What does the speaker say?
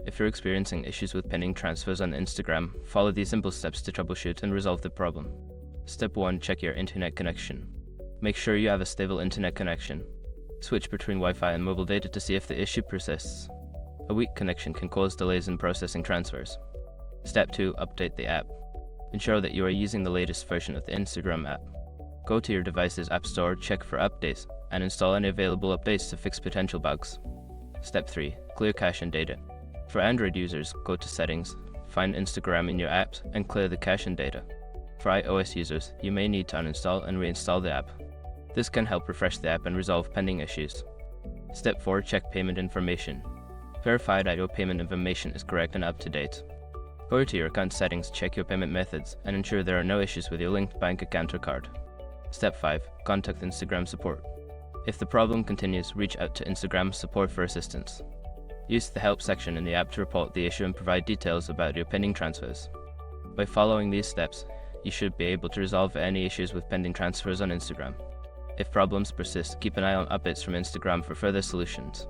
If you're experiencing issues with pending transfers on Instagram, follow these simple steps to troubleshoot and resolve the problem. Step 1. Check your internet connection. Make sure you have a stable internet connection. Switch between Wi-Fi and mobile data to see if the issue persists. A weak connection can cause delays in processing transfers. Step 2. Update the app. Ensure that you are using the latest version of the Instagram app. Go to your device's app store, check for updates, and install any available updates to fix potential bugs. Step 3. Clear cache and data. For Android users, go to Settings, find Instagram in your apps, and clear the cache and data. For iOS users, you may need to uninstall and reinstall the app. This can help refresh the app and resolve pending issues. Step 4. Check payment information. Verify that your payment information is correct and up to date. Go to your account settings, check your payment methods, and ensure there are no issues with your linked bank account or card. Step 5. Contact Instagram support. If the problem continues, reach out to Instagram support for assistance. Use the help section in the app to report the issue and provide details about your pending transfers. By following these steps, you should be able to resolve any issues with pending transfers on Instagram. If problems persist, keep an eye on updates from Instagram for further solutions.